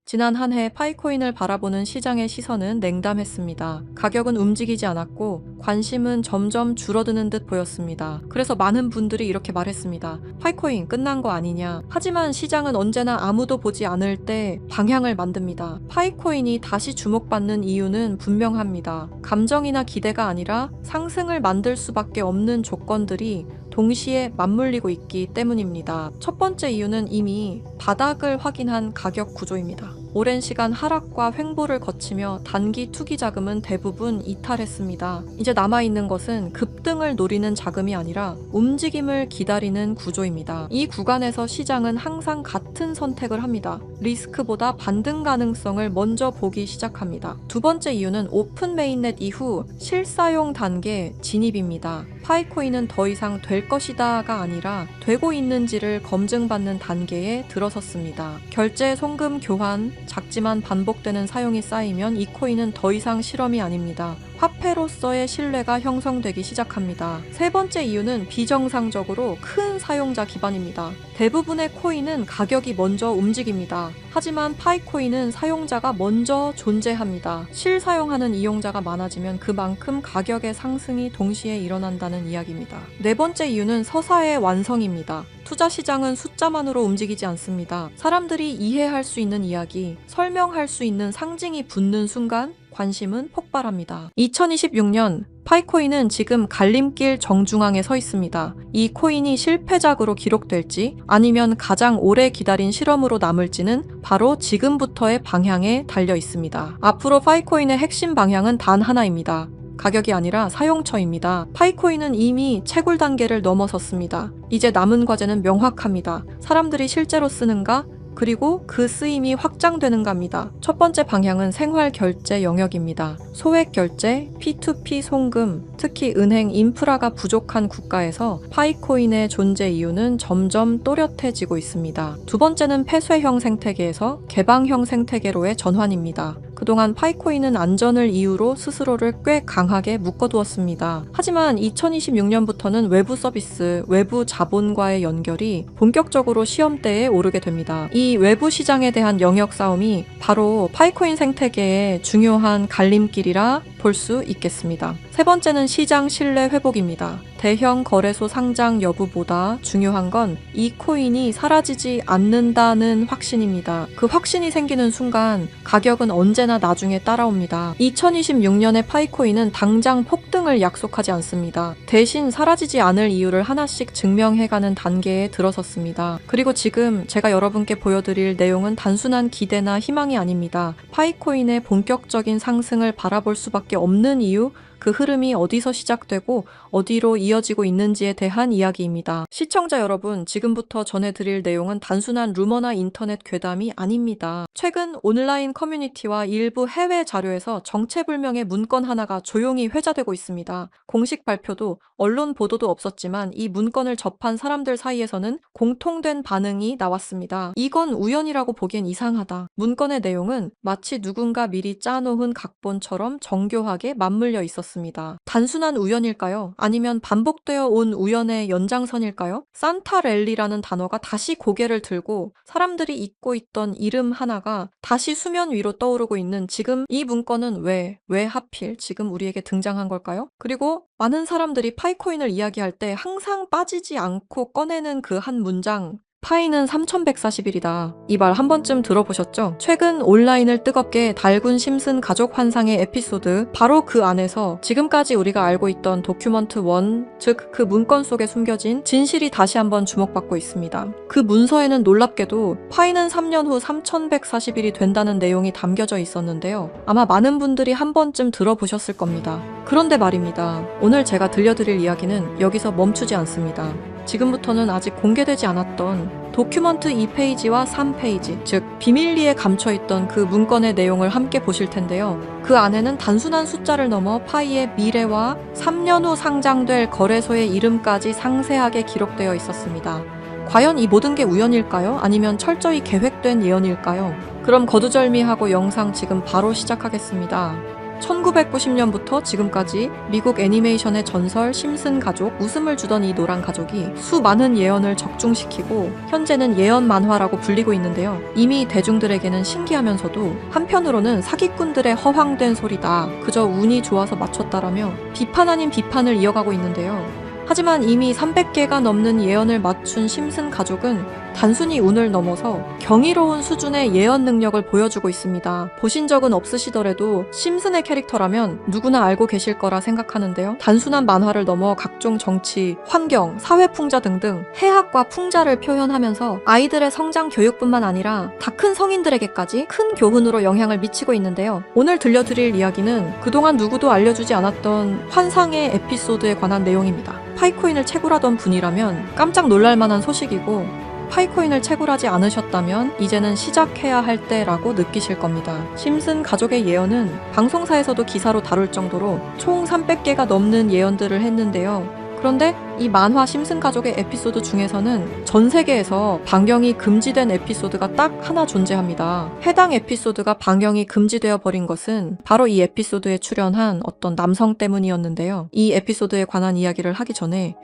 지난 한 해 파이코인을 바라보는 시장의 시선은 냉담했습니다. 가격은 움직이지 않았고 관심은 점점 줄어드는 듯 보였습니다. 그래서 많은 분들이 이렇게 말했습니다. 파이코인 끝난 거 아니냐. 하지만 시장은 언제나 아무도 보지 않을 때 방향을 만듭니다. 파이코인이 다시 주목받는 이유는 분명합니다. 감정이나 기대가 아니라 상승을 만들 수밖에 없는 조건들이 동시에 맞물리고 있기 때문입니다. 첫 번째 이유는 이미 바닥을 확인한 가격 구조입니다. 오랜 시간 하락과 횡보를 거치며 단기 투기 자금은 대부분 이탈했습니다. 이제 남아있는 것은 급등을 노리는 자금이 아니라 움직임을 기다리는 구조입니다. 이 구간에서 시장은 항상 같은 선택을 합니다. 리스크보다 반등 가능성을 먼저 보기 시작합니다. 두 번째 이유는 오픈 메인넷 이후 실사용 단계 진입입니다. 파이코인은 더 이상 될 것이다가 아니라 되고 있는지를 검증받는 단계에 들어섰습니다. 결제, 송금, 교환, 작지만 반복되는 사용이 쌓이면 이 코인은 더 이상 실험이 아닙니다. 화폐로서의 신뢰가 형성되기 시작합니다. 세 번째 이유는 비정상적으로 큰 사용자 기반입니다. 대부분의 코인은 가격이 먼저 움직입니다. 하지만 파이코인은 사용자가 먼저 존재합니다. 실사용하는 이용자가 많아지면 그만큼 가격의 상승이 동시에 일어난다는 이야기입니다. 네 번째 이유는 서사의 완성입니다. 투자 시장은 숫자만으로 움직이지 않습니다. 사람들이 이해할 수 있는 이야기, 설명할 수 있는 상징이 붙는 순간 관심은 폭발합니다. 2026년 파이코인은 지금 갈림길 정중앙에 서 있습니다. 이 코인이 실패작으로 기록될지 아니면 가장 오래 기다린 실험으로 남을지는 바로 지금부터의 방향에 달려 있습니다. 앞으로 파이코인의 핵심 방향은 단 하나입니다. 가격이 아니라 사용처입니다. 파이코인은 이미 채굴 단계를 넘어섰습니다. 이제 남은 과제는 명확합니다. 사람들이 실제로 쓰는가? 그리고 그 쓰임이 확장되는가입니다. 첫 번째 방향은 생활 결제 영역입니다. 소액 결제, P2P 송금, 특히 은행 인프라가 부족한 국가에서 파이코인의 존재 이유는 점점 또렷해지고 있습니다. 두 번째는 폐쇄형 생태계에서 개방형 생태계로의 전환입니다. 그동안 파이코인은 안전을 이유로 스스로를 꽤 강하게 묶어두었습니다. 하지만 2026년부터는 외부 서비스, 외부 자본과의 연결이 본격적으로 시험대에 오르게 됩니다. 이 외부 시장에 대한 영역 싸움이 바로 파이코인 생태계의 중요한 갈림길이라 볼 수 있겠습니다. 세 번째는 시장 신뢰 회복입니다. 대형 거래소 상장 여부보다 중요한 건 이 코인이 사라지지 않는다는 확신입니다. 그 확신이 생기는 순간 가격은 언제나 나중에 따라옵니다. 2026년의 파이코인은 당장 폭등을 약속하지 않습니다. 대신 사라지지 않을 이유를 하나씩 증명해가는 단계에 들어섰습니다. 그리고 지금 제가 여러분께 보여드릴 내용은 단순한 기대나 희망이 아닙니다. 파이코인의 본격적인 상승을 바라볼 수밖에 없는 이유, 그 흐름이 어디서 시작되고 어디로 이어지고 있는지에 대한 이야기입니다. 시청자 여러분, 지금부터 전해드릴 내용은 단순한 루머나 인터넷 괴담이 아닙니다. 최근 온라인 커뮤니티와 일부 해외 자료에서 정체불명의 문건 하나가 조용히 회자되고 있습니다. 공식 발표도 언론 보도도 없었지만 이 문건을 접한 사람들 사이에서는 공통된 반응이 나왔습니다. 이건 우연이라고 보기엔 이상하다. 문건의 내용은 마치 누군가 미리 짜놓은 각본처럼 정교하게 맞물려 있었습니다. 단순한 우연일까요? 아니면 반복되어 온 우연의 연장선일까요? 산타랠리라는 단어가 다시 고개를 들고 사람들이 잊고 있던 이름 하나가 다시 수면 위로 떠오르고 있는 지금 이 문건은 왜 하필 지금 우리에게 등장한 걸까요? 그리고 많은 사람들이 파이코인을 이야기할 때 항상 빠지지 않고 꺼내는 그 한 문장, 파이는 3140일이다. 이 말 한 번쯤 들어보셨죠? 최근 온라인을 뜨겁게 달군 심슨 가족 환상의 에피소드, 바로 그 안에서 지금까지 우리가 알고 있던 도큐먼트 1, 즉 그 문건 속에 숨겨진 진실이 다시 한번 주목받고 있습니다. 그 문서에는 놀랍게도 파이는 3년 후 3140일이 된다는 내용이 담겨져 있었는데요. 아마 많은 분들이 한 번쯤 들어보셨을 겁니다. 그런데 말입니다. 오늘 제가 들려드릴 이야기는 여기서 멈추지 않습니다. 지금부터는 아직 공개되지 않았던 도큐먼트 2페이지와 3페이지, 즉 비밀리에 감춰있던 그 문건의 내용을 함께 보실 텐데요. 그 안에는 단순한 숫자를 넘어 파이의 미래와 3년 후 상장될 거래소의 이름까지 상세하게 기록되어 있었습니다. 과연 이 모든 게 우연일까요? 아니면 철저히 계획된 예언일까요? 그럼 거두절미하고 영상 지금 바로 시작하겠습니다. 1990년부터 지금까지 미국 애니메이션의 전설 심슨 가족, 웃음을 주던 이 노란 가족이 수많은 예언을 적중시키고 현재는 예언 만화라고 불리고 있는데요. 이미 대중들에게는 신기하면서도 한편으로는 사기꾼들의 허황된 소리다, 그저 운이 좋아서 맞췄다라며 비판 아닌 비판을 이어가고 있는데요. 하지만 이미 300개가 넘는 예언을 맞춘 심슨 가족은 단순히 운을 넘어서 경이로운 수준의 예언 능력을 보여주고 있습니다. 보신 적은 없으시더라도 심슨의 캐릭터라면 누구나 알고 계실 거라 생각하는데요. 단순한 만화를 넘어 각종 정치, 환경, 사회 풍자 등등 해학과 풍자를 표현하면서 아이들의 성장 교육뿐만 아니라 다 큰 성인들에게까지 큰 교훈으로 영향을 미치고 있는데요. 오늘 들려드릴 이야기는 그동안 누구도 알려주지 않았던 환상의 에피소드에 관한 내용입니다. 파이코인을 채굴하던 분이라면 깜짝 놀랄만한 소식이고, 파이코인을 채굴하지 않으셨다면 이제는 시작해야 할 때라고 느끼실 겁니다. 심슨 가족의 예언은 방송사에서도 기사로 다룰 정도로 총 300개가 넘는 예언들을 했는데요. 그런데 이 만화 심슨 가족의 에피소드 중에서는 전 세계에서 방영이 금지된 에피소드가 딱 하나 존재합니다. 해당 에피소드가 방영이 금지되어 버린 것은 바로 이 에피소드에 출연한 어떤 남성 때문이었는데요. 이 에피소드에 관한 이야기를 하기 전에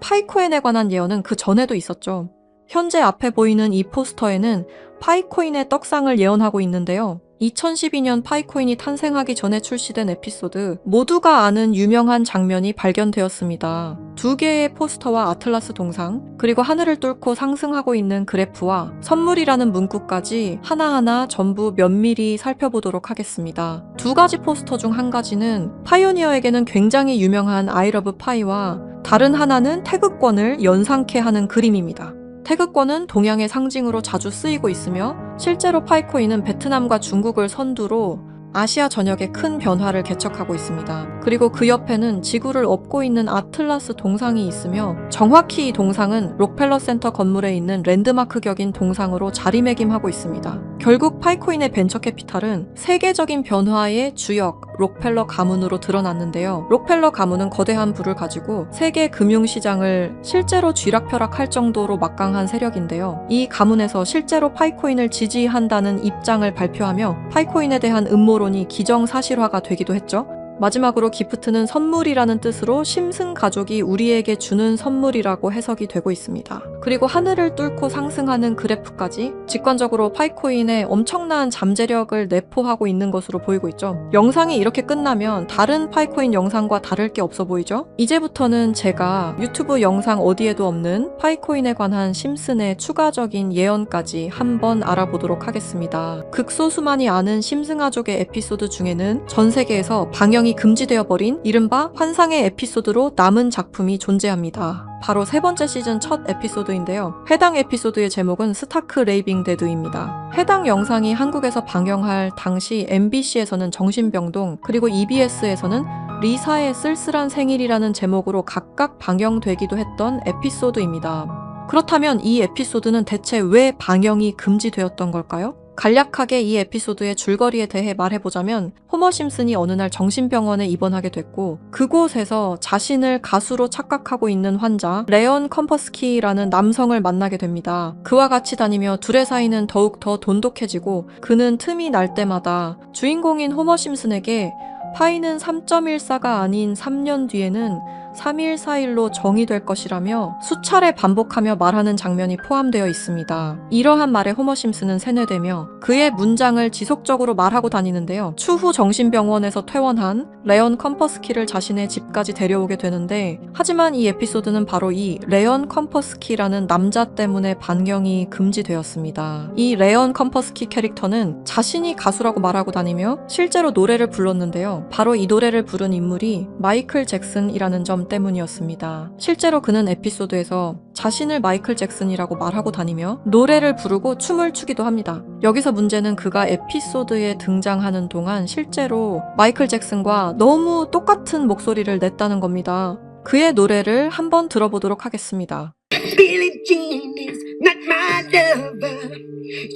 파이코인에 관한 예언은 그 전에도 있었죠. 현재 앞에 보이는 이 포스터에는 파이코인의 떡상을 예언하고 있는데요. 2012년 파이코인이 탄생하기 전에 출시된 에피소드, 모두가 아는 유명한 장면이 발견되었습니다. 2개의 포스터와 아틀라스 동상, 그리고 하늘을 뚫고 상승하고 있는 그래프와 선물이라는 문구까지 하나하나 전부 면밀히 살펴보도록 하겠습니다. 2가지 포스터 중 한 가지는 파이오니어에게는 굉장히 유명한 I love 파이와 다른 하나는 태극권을 연상케 하는 그림입니다. 태극권은 동양의 상징으로 자주 쓰이고 있으며 실제로 파이코인은 베트남과 중국을 선두로 아시아 전역에 큰 변화를 개척하고 있습니다. 그리고 그 옆에는 지구를 업고 있는 아틀라스 동상이 있으며 정확히 이 동상은 록펠러 센터 건물에 있는 랜드마크 격인 동상으로 자리매김하고 있습니다. 결국 파이코인의 벤처 캐피탈은 세계적인 변화의 주역 록펠러 가문으로 드러났는데요. 록펠러 가문은 거대한 부를 가지고 세계 금융시장을 실제로 쥐락펴락할 정도로 막강한 세력인데요. 이 가문에서 실제로 파이코인을 지지한다는 입장을 발표하며 파이코인에 대한 음모론이 기정사실화가 되기도 했죠. 마지막으로 기프트는 선물이라는 뜻으로 심슨 가족이 우리에게 주는 선물이라고 해석이 되고 있습니다. 그리고 하늘을 뚫고 상승하는 그래프까지 직관적으로 파이코인의 엄청난 잠재력을 내포하고 있는 것으로 보이고 있죠. 영상이 이렇게 끝나면 다른 파이코인 영상과 다를 게 없어 보이죠? 이제부터는 제가 유튜브 영상 어디에도 없는 파이코인에 관한 심슨의 추가적인 예언까지 한번 알아보도록 하겠습니다. 극소수만이 아는 심슨 가족의 에피소드 중에는 전 세계에서 방영이 금지되어 버린 이른바 환상의 에피소드로 남은 작품이 존재합니다. 바로 3번째 시즌 첫 에피소드인데요. 해당 에피소드의 제목은 스타크 레이빙 데드입니다. 해당 영상이 한국에서 방영할 당시 MBC에서는 정신병동, 그리고 EBS에서는 리사의 쓸쓸한 생일이라는 제목으로 각각 방영되기도 했던 에피소드입니다. 그렇다면 이 에피소드는 대체 왜 방영이 금지되었던 걸까요? 간략하게 이 에피소드의 줄거리에 대해 말해보자면 호머 심슨이 어느 날 정신병원에 입원하게 됐고 그곳에서 자신을 가수로 착각하고 있는 환자 레온 컴퍼스키라는 남성을 만나게 됩니다. 그와 같이 다니며 둘의 사이는 더욱 더 돈독해지고 그는 틈이 날 때마다 주인공인 호머 심슨에게 파이는 3.14가 아닌 3년 뒤에는 3.141로 정의될 것이라며 수차례 반복하며 말하는 장면이 포함되어 있습니다. 이러한 말에 호머 심슨은 세뇌되며 그의 문장을 지속적으로 말하고 다니는데요. 추후 정신병원에서 퇴원한 레온 컴퍼스키를 자신의 집까지 데려오게 되는데 하지만 이 에피소드는 바로 이 레온 컴퍼스키라는 남자 때문에 반경이 금지되었습니다. 이 레온 컴퍼스키 캐릭터는 자신이 가수라고 말하고 다니며 실제로 노래를 불렀는데요. 바로 이 노래를 부른 인물이 마이클 잭슨이라는 점 때문이었습니다. 실제로 그는 에피소드에서 자신을 마이클 잭슨이라고 말하고 다니며 노래를 부르고 춤을 추기도 합니다. 여기서 문제는 그가 에피소드에 등장하는 동안 실제로 마이클 잭슨과 너무 똑같은 목소리를 냈다는 겁니다. 그의 노래를 한번 들어보도록 하겠습니다. Billie Jean is not my lover.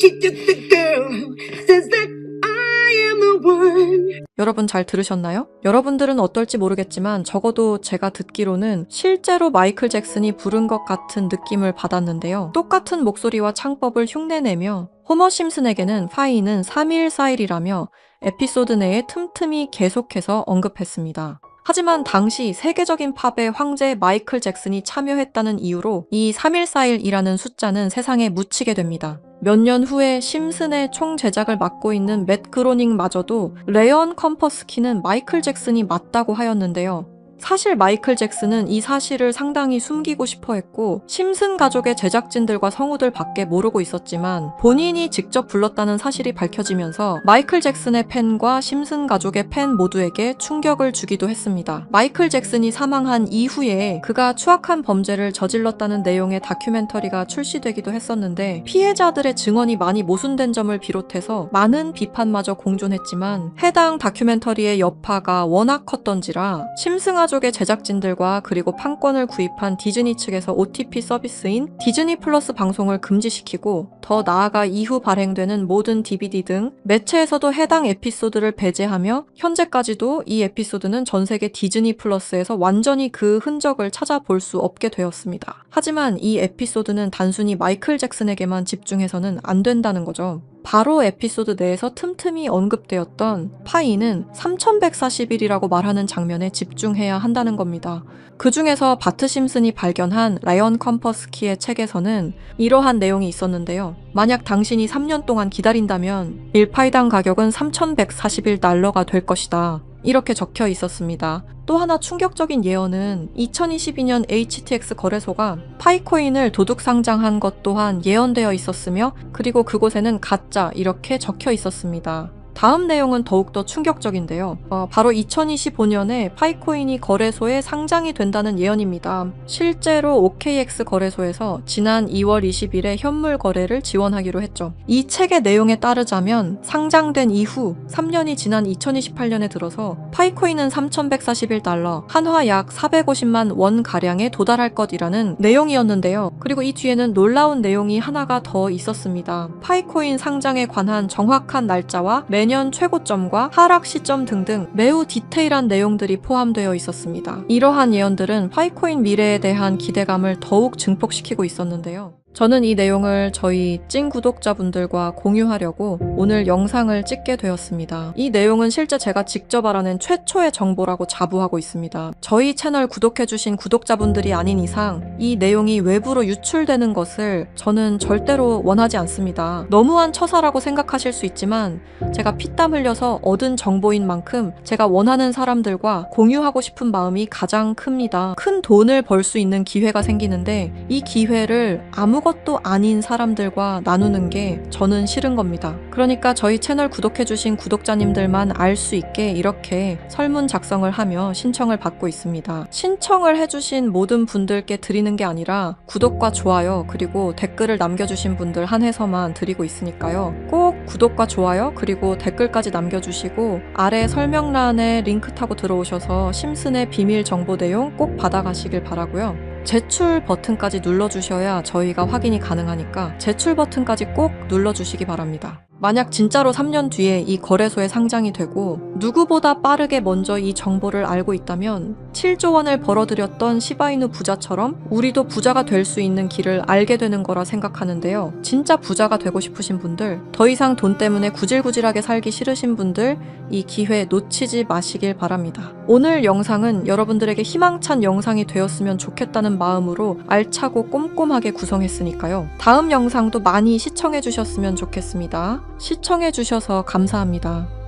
She took the girl who says that I am the one. 여러분 잘 들으셨나요? 여러분들은 어떨지 모르겠지만 적어도 제가 듣기로는 실제로 마이클 잭슨이 부른 것 같은 느낌을 받았는데요. 똑같은 목소리와 창법을 흉내내며 호머 심슨에게는 파이는 314일이라며 에피소드 내에 틈틈이 계속해서 언급했습니다. 하지만 당시 세계적인 팝의 황제 마이클 잭슨이 참여했다는 이유로 이 314일이라는 숫자는 세상에 묻히게 됩니다. 몇 년 후에 심슨의 총 제작을 맡고 있는 맷 그로닝마저도 레언 컴퍼스키는 마이클 잭슨이 맞다고 하였는데요. 사실 마이클 잭슨은 이 사실을 상당히 숨기고 싶어 했고 심슨 가족의 제작진들과 성우들 밖에 모르고 있었지만 본인이 직접 불렀다는 사실이 밝혀지면서 마이클 잭슨의 팬과 심슨 가족의 팬 모두에게 충격을 주기도 했습니다. 마이클 잭슨이 사망한 이후에 그가 추악한 범죄를 저질렀다는 내용의 다큐멘터리가 출시되기도 했었는데 피해자들의 증언이 많이 모순된 점을 비롯해서 많은 비판마저 공존했지만 해당 다큐멘터리의 여파가 워낙 컸던지라 심슨 가족의 제작진들과 그리고 판권을 구입한 디즈니 측에서 OTP 서비스인 디즈니 플러스 방송을 금지시키고 더 나아가 이후 발행되는 모든 DVD 등 매체에서도 해당 에피소드를 배제하며 현재까지도 이 에피소드는 전 세계 디즈니 플러스에서 완전히 그 흔적을 찾아볼 수 없게 되었습니다. 하지만 이 에피소드는 단순히 마이클 잭슨에게만 집중해서는 안 된다는 거죠. 바로 에피소드 내에서 틈틈이 언급되었던 파이는 3140일이라고 말하는 장면에 집중해야 한다는 겁니다. 그 중에서 바트 심슨이 발견한 라이언 컴퍼스키의 책에서는 이러한 내용이 있었는데요. 만약 당신이 3년 동안 기다린다면 1파이당 가격은 3141달러가 될 것이다. 이렇게 적혀 있었습니다. 또 하나 충격적인 예언은 2022년 HTX 거래소가 파이코인을 도둑 상장한 것 또한 예언되어 있었으며 그리고 그곳에는 가짜 이렇게 적혀 있었습니다. 다음 내용은 더욱더 충격적인데요. 바로 2025년에 파이코인이 거래소에 상장이 된다는 예언입니다. 실제로 OKX 거래소에서 지난 2월 20일에 현물 거래를 지원하기로 했죠. 이 책의 내용에 따르자면 상장된 이후 3년이 지난 2028년에 들어서 파이코인은 3141달러, 한화 약 450만 원 가량에 도달할 것이라는 내용이었는데요. 그리고 이 뒤에는 놀라운 내용이 하나가 더 있었습니다. 파이코인 상장에 관한 정확한 날짜와 매년 최고점과 하락 시점 등등 매우 디테일한 내용들이 포함되어 있었습니다. 이러한 예언들은 파이코인 미래에 대한 기대감을 더욱 증폭시키고 있었는데요. 저는 이 내용을 저희 찐 구독자분들과 공유하려고 오늘 영상을 찍게 되었습니다. 이 내용은 실제 제가 직접 알아낸 최초의 정보라고 자부하고 있습니다. 저희 채널 구독해주신 구독자분들이 아닌 이상 이 내용이 외부로 유출되는 것을 저는 절대로 원하지 않습니다. 너무한 처사라고 생각하실 수 있지만 제가 피땀 흘려서 얻은 정보인 만큼 제가 원하는 사람들과 공유하고 싶은 마음이 가장 큽니다. 큰 돈을 벌 수 있는 기회가 생기는데 이 기회를 아무것도 아닌 사람들과 나누는 게 저는 싫은 겁니다. 그러니까 저희 채널 구독해주신 구독자님들만 알 수 있게 이렇게 설문 작성을 하며 신청을 받고 있습니다. 신청을 해주신 모든 분들께 드리는 게 아니라 구독과 좋아요 그리고 댓글을 남겨주신 분들 한해서만 드리고 있으니까요. 꼭 구독과 좋아요 그리고 댓글까지 남겨주시고 아래 설명란에 링크 타고 들어오셔서 심슨의 비밀 정보 내용 꼭 받아가시길 바라고요. 제출 버튼까지 눌러주셔야 저희가 확인이 가능하니까 제출 버튼까지 꼭 눌러주시기 바랍니다. 만약 진짜로 3년 뒤에 이 거래소에 상장이 되고 누구보다 빠르게 먼저 이 정보를 알고 있다면 7조 원을 벌어들였던 시바이누 부자처럼 우리도 부자가 될 수 있는 길을 알게 되는 거라 생각하는데요. 진짜 부자가 되고 싶으신 분들, 더 이상 돈 때문에 구질구질하게 살기 싫으신 분들 이 기회 놓치지 마시길 바랍니다. 오늘 영상은 여러분들에게 희망찬 영상이 되었으면 좋겠다는 마음으로 알차고 꼼꼼하게 구성했으니까요. 다음 영상도 많이 시청해 주셨으면 좋겠습니다. 시청해 주셔서 감사합니다.